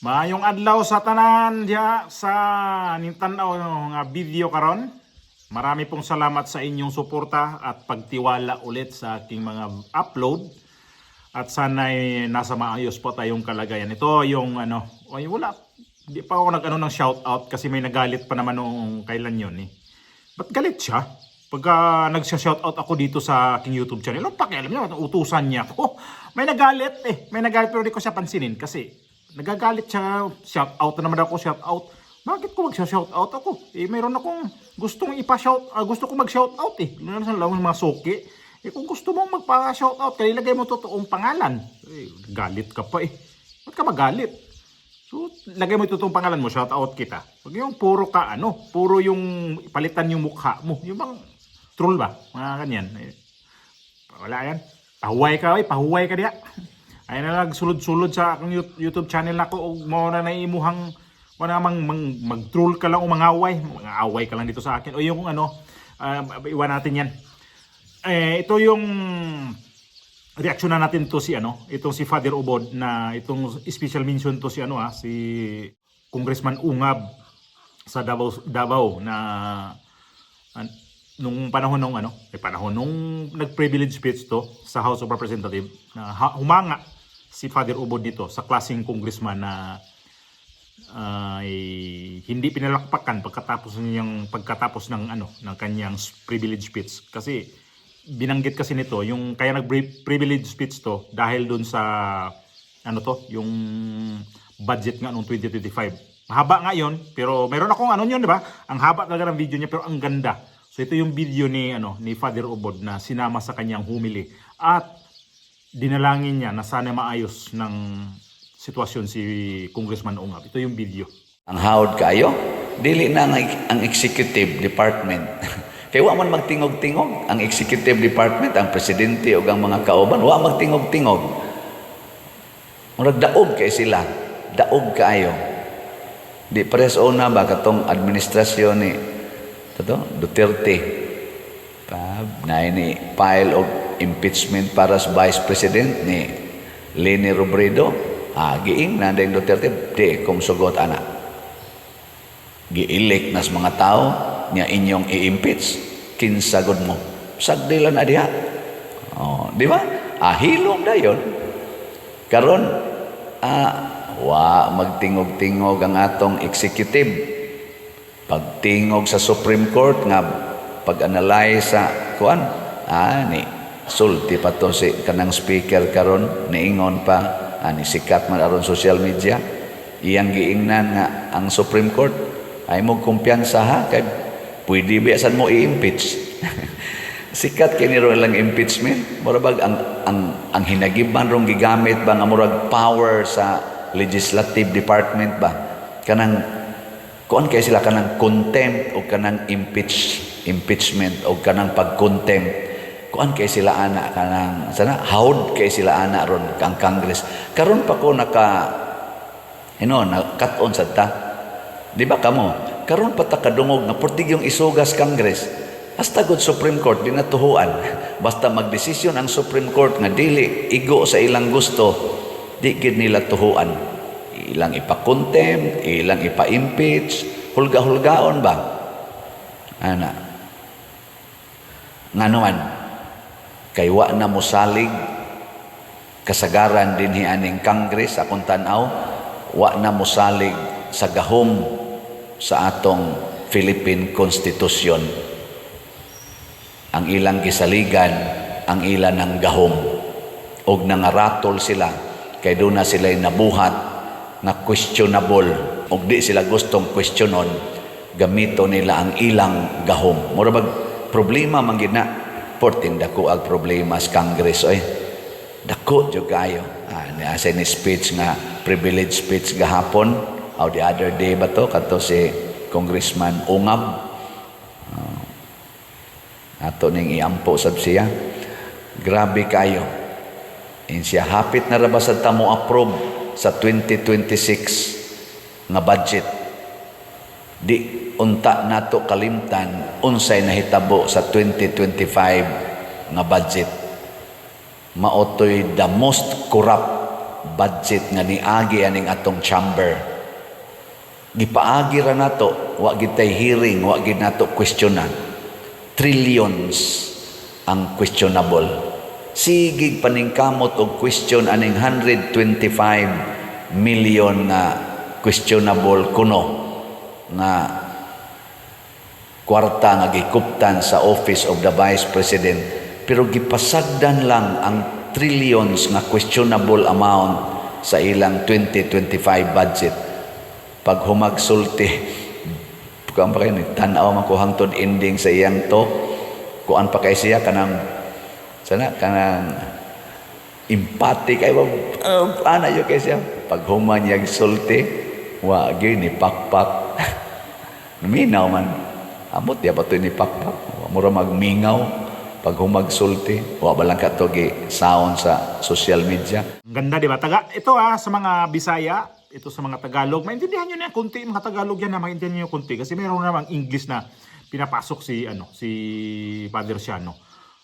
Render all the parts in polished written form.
Maayong adlaw sa tanan diha sa nintanaw nga video karon. Marami pong salamat sa inyong suporta at pagtiwala ulit sa aking mga upload. At sana'y nasa maayos po tayong kalagayan. Ito yung ay wala. Hindi pa ako ng shout out kasi may nagalit pa naman nung kailan yun eh. Ba't galit siya? Pagka nagsha-shout out ako dito sa aking YouTube channel, pakialam niya, utusan niya ako. May nagalit eh. May nagalit pero di ko siya pansinin kasi nagagalit siya. Shout out na naman ako, shout out. Bakit ko magsha-shout out ako? Eh, mayroon akong gustong gusto ko mag-shout out eh. Lalo sa mga suki. Eh, kung gusto mong magpa-shout out, kaya ilagay mo totoong pangalan. Eh, galit ka pa eh. Ba't ka magalit? So, lagay mo totoong pangalan mo, shout out kita. Huwag yung puro ka, puro yung palitan yung mukha mo. Yung bang troll ba? Mga ganyan. Eh, wala yan. Pahuway ka diya. Ay na nagsulod-sulod sa aking YouTube channel na ko. Mo na naimuhang wala mag-troll ka lang o mangaway. Mangaway ka lang dito sa akin. O yung iwan natin yan. Ito yung reaction na natin to si itong si Father Ubod na itong special mention to si si Congressman Ungab sa Davao na nung panahon nung nag-privilege speech to sa House of Representatives na humanga si Father Ubod dito sa klaseng congressman na hindi pinalakpakan pagkatapos ng kanyang privilege speech kasi binanggit kasi nito yung kaya nag-privilege speech to dahil dun sa yung budget nga noong 2025. Mahaba nga yon pero meron akong yun, di ba? Ang haba talaga ng video niya pero ang ganda. So ito yung video ni Father Ubod na sinama sa kanyang humili at dinalangin niya na sana maayos ng sitwasyon si Congressman Ungab. Ito yung video. Ang hawd kayo, dili na ang executive department. Kaya wa man magtingog-tingog ang executive department, ang presidente o ang mga kauban, wa magtingog-tingog. Murag daog kay sila, daog kaayo. Di pares una ba katong administrasyon ni Duterte na ini file of impeachment para sa vice president ni Leni Robredo. Giing na din Duterte, di kung sugot anak. Gi-elect nas mga tao niya inyong i-impeach. Kinsagod mo. Sagdilan na diha. Di ba? Hilom na yun. Karon, magtingog-tingog ang atong executive. Pagtingog sa Supreme Court nga pag-analyze sa sulti pa to si kanang speaker karon niingon pa ani sikat man aron social media iyang giingnan nga ang Supreme Court ay mo kumpiyansa kay pwede biasan mo i-impeach. Sikat kay niro lang impeachment murag ang hinagiban rong gigamit ba nga murag power sa legislative department ba kanang kuan kay sila kanang contempt o kanang impeachment o kanang pag-contempt kuan kay sila ana kanang hawd kay sila ana ron kang Congress karon pa ko nakaton sa ta di ba kamo karon pa ta kadungog na portig yung isugas Congress hasta good Supreme Court di natuhuan basta magdesisyon ang Supreme Court nga dili igo sa ilang gusto di gid nila tuhuan ilang ipa-contempt ilang ipa-impeach hulga-hulgaon ba ana nganuman kay wa na mosalig kasagaran dinhi aning Congress akong tan-aw wa na mosalig sa gahom sa atong Philippine Constitution ang ilang gisaligan ang ilan ng gahom og nangaratol sila kay doon na sila nabuhat na questionable og di sila gustong questionon gamito nila ang ilang gahom murag problema man gid na porting dako ang problema sa Congress dako jud kayo asa ni speech nga privilege speech gahapon the other day ba to kadto si Congressman Ungab ato ning iampo sab siya grabe kayo siya hapit na ra ba sa tamo approve sa 2026 nga budget di unta nato kalimtan unsay nahitabo sa 2025 nga budget maotoy the most corrupt budget nga niagi aning atong chamber. Gipaagi ra nato, wa gid tay hearing, wa gid nato questionan. Trillions ang questionable. Sigig paningkamot og question aning 125 million nga questionable kuno nga kwarta nga gikuptan sa Office of the Vice President, pero gipasagdan lang ang trillions nga questionable amount sa ilang 2025 budget. Pag humagsulti, kuan pa kayo, tanaw man ko hangtod ending sa iyang to, kuan pa kay siya kanang empathic kay ana yo kay siya. Pag humanyag sulti, wa gyud ni pakpak. Minaw man. Amot ya ba to ni pakpak? Mura magmingaw pag humagsulti. Wa ba lang katogi sound sa social media. Ang ganda, di ba? Ito sa mga Bisaya, ito sa mga Tagalog, maintindihan nyo na yan kunti, mga Tagalog yan na maintindihan nyo kunti kasi mayroon namang English na pinapasok si Father Siano.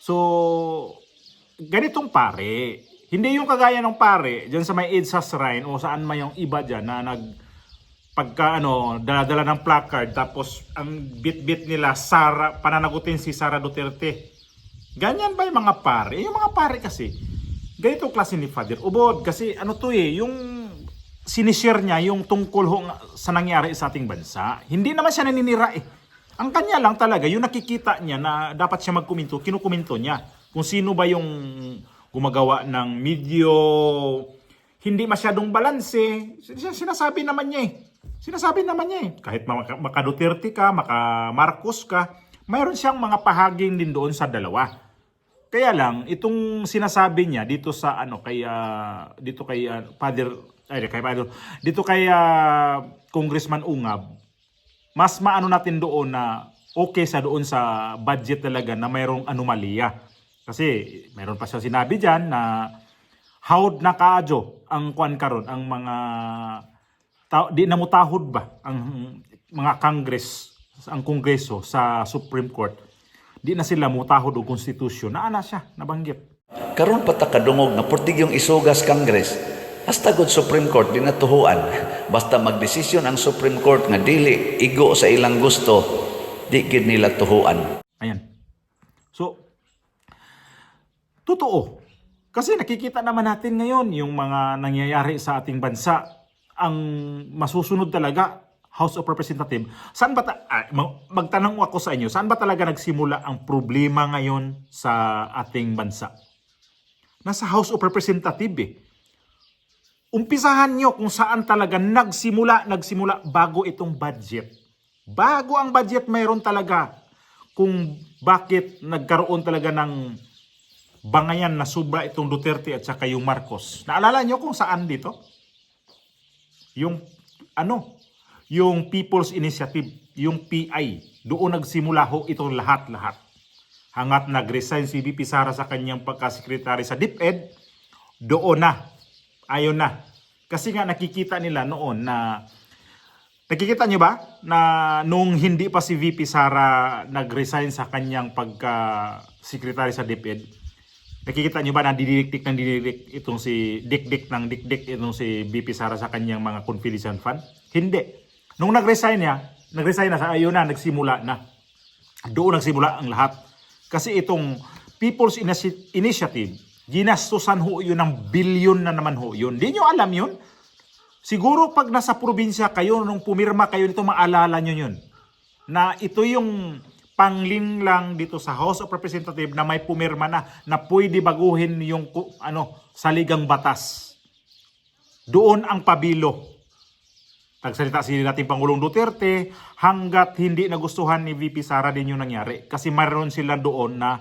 So, ganitong pare, hindi yung kagaya ng pare diyan sa may EDSA Shrine o saan man yung iba diyan na dala-dala ng placard tapos ang bit-bit nila pananagutin si Sara Duterte. Ganyan ba yung mga pare? Yung mga pare kasi ganito klase ni Father Ubod kasi yung sinishare niya yung tungkol sa nangyari sa ating bansa. Hindi naman siya naninira eh. Ang kanya lang talaga, yung nakikita niya na dapat siya magkomento, kinukomento niya. Kung sino ba yung gumagawa ng medyo hindi masyadong balanse, sinasabi naman niya eh. Sinasabi naman niya eh. Kahit maka Duterte ka, maka Marcos ka, mayroon siyang mga pahaging din doon sa dalawa. Kaya lang, itong sinasabi niya dito sa kay Congressman Ungab, mas maano natin doon na okay doon sa budget talaga na mayroong anomalya. Kasi mayroon pa siya sinabi diyan na hawd na kaadyo ang kuan karon ang mga di namutahod ba ang mga ang Kongreso sa Supreme Court. Di na sila mutahod og konstitusyon. Naana siya nabanggit. Karon patakadungog na portig yung isugas Congress. Hasta good Supreme Court di natuhuan. Basta magdesisyon ang Supreme Court nga dili igo sa ilang gusto, di gid nila tuhuan. Ayan. So, totoo. Kasi nakikita naman natin ngayon yung mga nangyayari sa ating bansa. Ang masusunod talaga, House of Representatives. Saan ba magtanong ako sa inyo, saan ba talaga nagsimula ang problema ngayon sa ating bansa? Nasa House of Representatives eh. Umpisahan nyo kung saan talaga nagsimula bago itong budget. Bago ang budget, mayroon talaga kung bakit nagkaroon talaga ng bangayan na sobra itong Duterte at saka yung Marcos. Naalala nyo kung saan dito? Yung People's Initiative, yung PI. Doon nagsimula itong lahat-lahat. Hangat nag-resign si VP Sara sa kanyang pagkasekretary sa DepEd, doon na. Ayaw na. Kasi nga nakikita nila noon na, nakikita nyo ba na nung hindi pa si VP Sara nag-resign sa kanyang pagka-secretary sa DepEd, nakikita nyo ba na didikdik itong si dikdik itong si VP Sara sa kanyang mga confidential fund? Hindi. Nung nag-resign na ayaw na, nagsimula na. Doon nagsimula ang lahat. Kasi itong People's Initiative, ginastusan yun ng bilyon na naman yun. Di nyo alam yun? Siguro pag nasa probinsya kayo, nung pumirma kayo dito, maalala nyo yun. Na ito yung panglinlang dito sa House of Representatives na may pumirma na pwede baguhin yung saligang batas. Doon ang pabilo. Nagsalita si dating Pangulong Duterte hanggat hindi nagustuhan ni VP Sara din yung nangyari. Kasi mayroon sila doon na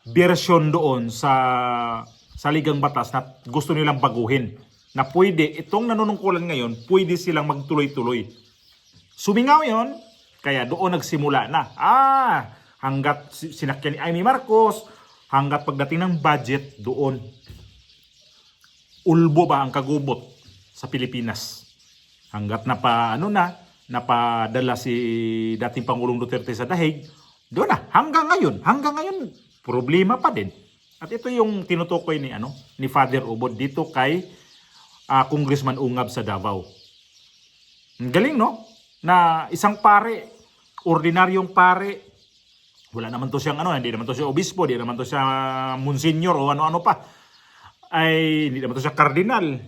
version doon sa saligang batas na gusto nilang baguhin. Na pwede, itong nanunungkulan ngayon, pwede silang magtuloy-tuloy. Sumingaw yon, kaya doon nagsimula na. Hanggat sinakyan ni Amy Marcos, hanggat pagdating ng budget, doon. Ulbo ba ang kagubot sa Pilipinas? Hanggat napadala si dating Pangulong Duterte sa dahig, doon na, hanggang ngayon, problema pa din. At ito yung tinutukoy ni Father Ubod dito kay Congressman Ungab sa Davao. Ang galing, no? Na isang pare, ordinaryong pare, wala naman to siyang hindi naman to siya obispo, hindi naman to siya monsignor o ano-ano pa. Ay, hindi naman to siya kardinal.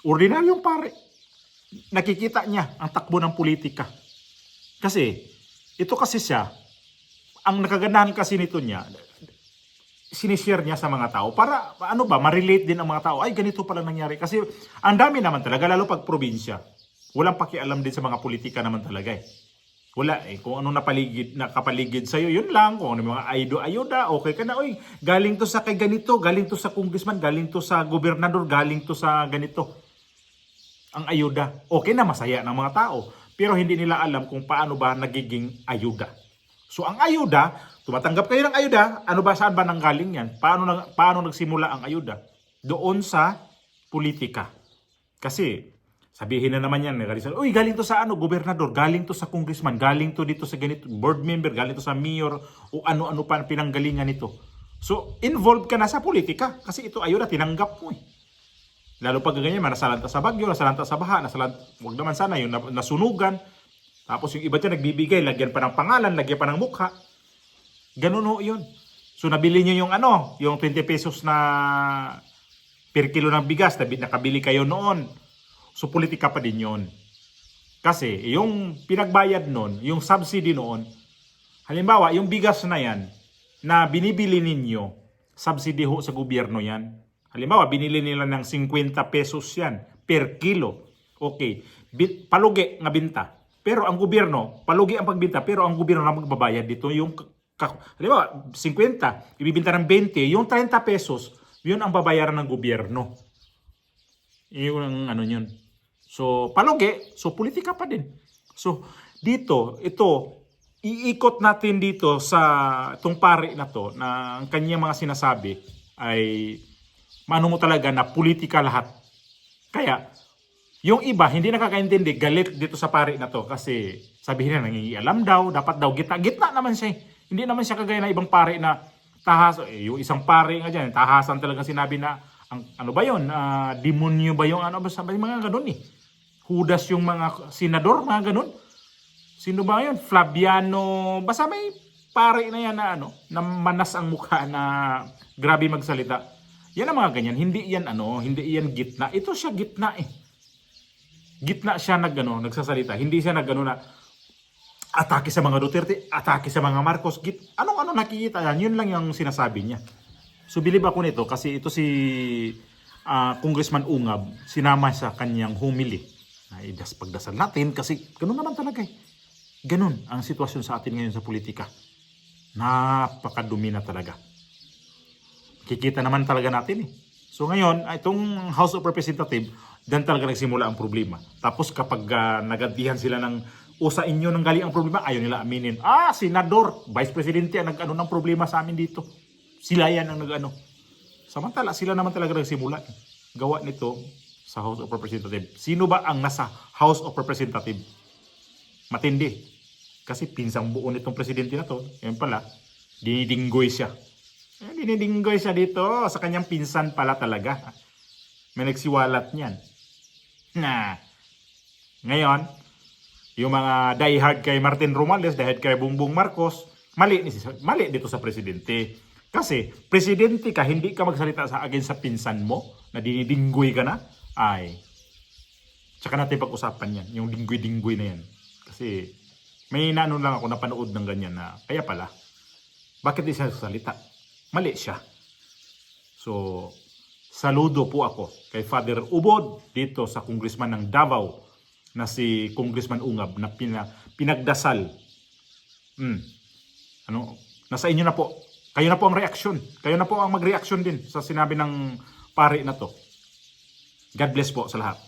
Ordinaryong pare. Nakikita niya ang takbo ng politika. Kasi, ito kasi siya, ang nakagandahan kasi nito niya, sinishare niya sa mga tao para ma-relate din ang mga tao. Ay, ganito pala nangyari. Kasi ang dami naman talaga, lalo pag probinsya. Walang pakialam din sa mga politika naman talaga eh. Wala eh. Kung ano nakapaligid sa'yo, yun lang. Kung ano mga ayuda, okay ka na. Oy, galing to sa kay ganito, galing to sa congressman, galing to sa gobernador, galing to sa ganito. Ang ayuda. Okay na, masaya ng mga tao. Pero hindi nila alam kung paano ba nagiging ayuda. So ang ayuda, tumatanggap kayo ng ayuda, saan ba nanggaling yan? Paano nagsimula ang ayuda? Doon sa politika. Kasi, sabihin na naman yan, uy, galing to sa gobernador, galing to sa congressman, galing to dito sa ganito, board member, galing to sa mayor, o ano-ano pa pinanggalingan nito. So, involved ka na sa politika. Kasi ito ayuda, tinanggap mo eh. Lalo pag ganyan, nasalanta sa bagyo, nasalanta sa baha, wag naman sana yung nasunugan. Tapos yung iba dyan nagbibigay, lagyan pa ng pangalan, lagyan pa ng mukha. Ganun ho yun. So nabili nyo yung 20 pesos na per kilo ng bigas, nakabili kayo noon. So politika pa din yun. Kasi yung pinagbayad noon, yung subsidy noon, halimbawa yung bigas na yan, na binibili ninyo, subsidy ho sa gobyerno yan. Halimbawa, binili nila ng 50 pesos yan per kilo. Okay, palugi nga binta. Pero ang gobyerno, palugi ang pagbinta, pero ang gobyerno na magbabayad dito yung, halimbawa, 50, ibibinta ng 20, yung 30 pesos, yun ang babayaran ng gobyerno. Yung yun. So, palugi, so politika pa din. So, dito, iikot natin dito sa itong pare na to, na ang kanyang mga sinasabi ay, mano mo talaga na politika lahat. Kaya, yung iba, hindi nakakaintindi, galit dito sa pare na to kasi sabihin na nangingialam daw, dapat daw gitna naman siya. Hindi naman siya kagaya na ibang pare na tahas, yung isang pare nga dyan, tahasan talaga sinabi na, ano ba yun, demonyo ba yung sabi mga ganun eh. Judas yung mga senador, mga ganun. Sino ba yun? Flaviano, basta may pare na yan na manas ang mukha na grabe magsalita. Yan ang mga ganyan, hindi yan gitna. Ito siya gitna eh. Gitna siya nagsasalita. Hindi siya na atake sa mga Duterte, atake sa mga Marcos. Anong nakikita yan? Yun lang yung sinasabi niya. So bilib ako nito kasi ito si Congressman Ungab, sinama sa kanyang humili. Pagdasal natin kasi ganun naman talaga eh. Ganun ang sitwasyon sa atin ngayon sa politika. Napakadumi na talaga. Kikita naman talaga natin eh. So ngayon, itong House of Representatives, diyan talaga nagsimula ang problema. Tapos kapag nagantihan sila sa inyo nang galing ang problema, ayaw nila aminin. Senador, Vice Presidente ang ng problema sa amin dito. Sila yan ang Samantala, sila naman talaga nagsimula. Gawa nito sa House of Representatives. Sino ba ang nasa House of Representatives? Matindi. Kasi pinsang buo nitong presidente na to. Yan pala, dinidinggoy siya. Dinidinggoy siya dito sa kanyang pinsan pala talaga. May nagsiwalat niyan. Ngayon, yung mga diehard kay Martin Romales, diehard kay Bongbong Marcos, mali dito sa presidente. Kasi, presidente ka, hindi ka magsalita against sa pinsan mo, na dinidinggoy ka na, tsaka natin pag-usapan yan, yung dinggoy-dinggoy na yan. Kasi, may lang ako napanood ng ganyan na, kaya pala, bakit di siya salita? Mali siya. So, saludo po ako kay Father Ubod dito sa congressman ng Davao na si Congressman Ungab na pinagdasal. Nasa inyo na po. Kayo na po ang reaksyon. Kayo na po ang mag-reaksyon din sa sinabi ng pare na to. God bless po sa lahat.